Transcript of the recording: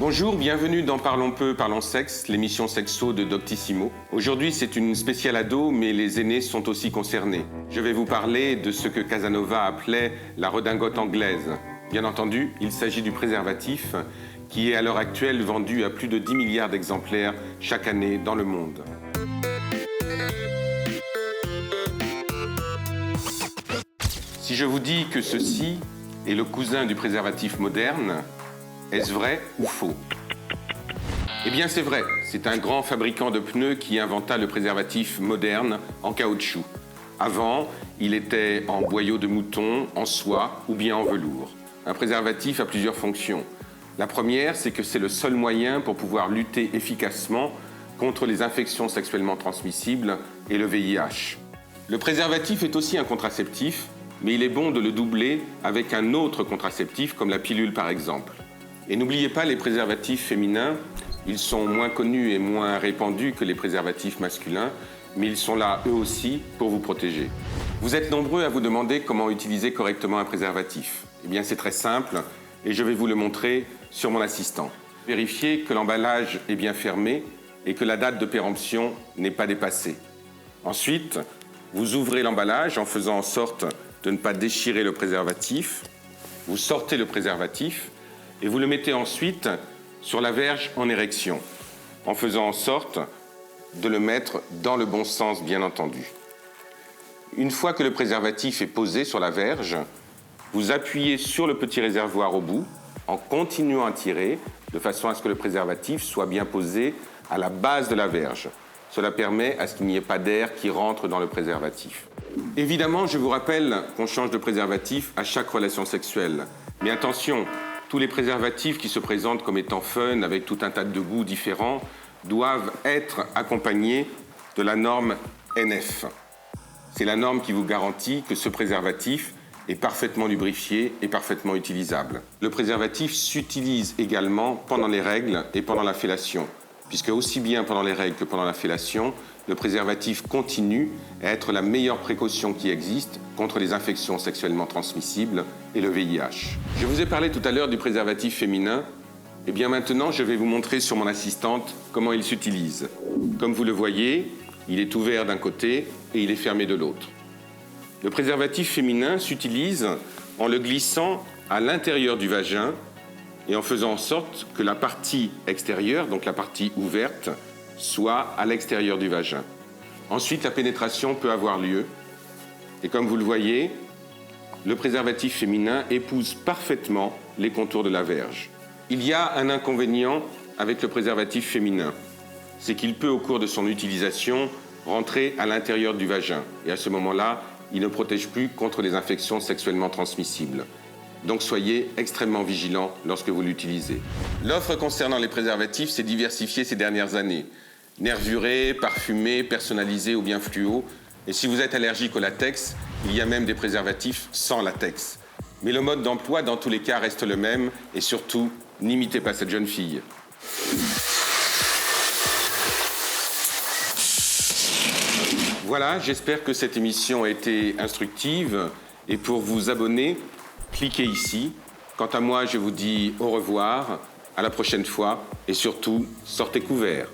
Bonjour, bienvenue dans Parlons peu, parlons sexe, l'émission sexo de Doctissimo. Aujourd'hui, c'est une spéciale ado, mais les aînés sont aussi concernés. Je vais vous parler de ce que Casanova appelait la redingote anglaise. Bien entendu, il s'agit du préservatif, qui est à l'heure actuelle vendu à plus de 10 milliards d'exemplaires chaque année dans le monde. Si je vous dis que ceci est le cousin du préservatif moderne, est-ce vrai ou faux? Eh bien c'est vrai, c'est un grand fabricant de pneus qui inventa le préservatif moderne en caoutchouc. Avant, il était en boyau de mouton, en soie ou bien en velours. Un préservatif a plusieurs fonctions. La première, c'est que c'est le seul moyen pour pouvoir lutter efficacement contre les infections sexuellement transmissibles et le VIH. Le préservatif est aussi un contraceptif, mais il est bon de le doubler avec un autre contraceptif, comme la pilule par exemple. Et n'oubliez pas les préservatifs féminins, ils sont moins connus et moins répandus que les préservatifs masculins, mais ils sont là eux aussi pour vous protéger. Vous êtes nombreux à vous demander comment utiliser correctement un préservatif. Eh bien c'est très simple et je vais vous le montrer sur mon assistant. Vérifiez que l'emballage est bien fermé et que la date de péremption n'est pas dépassée. Ensuite, vous ouvrez l'emballage en faisant en sorte de ne pas déchirer le préservatif. Vous sortez le préservatif et vous le mettez ensuite sur la verge en érection, en faisant en sorte de le mettre dans le bon sens, bien entendu. Une fois que le préservatif est posé sur la verge, vous appuyez sur le petit réservoir au bout, en continuant à tirer, de façon à ce que le préservatif soit bien posé à la base de la verge. Cela permet à ce qu'il n'y ait pas d'air qui rentre dans le préservatif. Évidemment, je vous rappelle qu'on change de préservatif à chaque relation sexuelle. Mais attention, tous les préservatifs qui se présentent comme étant fun, avec tout un tas de goûts différents, doivent être accompagnés de la norme NF. C'est la norme qui vous garantit que ce préservatif est parfaitement lubrifié et parfaitement utilisable. Le préservatif s'utilise également pendant les règles et pendant la fellation, puisque aussi bien pendant les règles que pendant la fellation, le préservatif continue à être la meilleure précaution qui existe contre les infections sexuellement transmissibles et le VIH. Je vous ai parlé tout à l'heure du préservatif féminin. Et bien maintenant, je vais vous montrer sur mon assistante comment il s'utilise. Comme vous le voyez, il est ouvert d'un côté et il est fermé de l'autre. Le préservatif féminin s'utilise en le glissant à l'intérieur du vagin et en faisant en sorte que la partie extérieure, donc la partie ouverte, soit à l'extérieur du vagin. Ensuite, la pénétration peut avoir lieu. Et comme vous le voyez, le préservatif féminin épouse parfaitement les contours de la verge. Il y a un inconvénient avec le préservatif féminin. C'est qu'il peut, au cours de son utilisation, rentrer à l'intérieur du vagin. Et à ce moment-là, il ne protège plus contre les infections sexuellement transmissibles. Donc soyez extrêmement vigilants lorsque vous l'utilisez. L'offre concernant les préservatifs s'est diversifiée ces dernières années. Nervurés, parfumés, personnalisés ou bien fluo. Et si vous êtes allergique au latex, il y a même des préservatifs sans latex. Mais le mode d'emploi, dans tous les cas, reste le même. Et surtout, n'imitez pas cette jeune fille. Voilà, j'espère que cette émission a été instructive. Et pour vous abonner, cliquez ici. Quant à moi, je vous dis au revoir, à la prochaine fois. Et surtout, sortez couverts.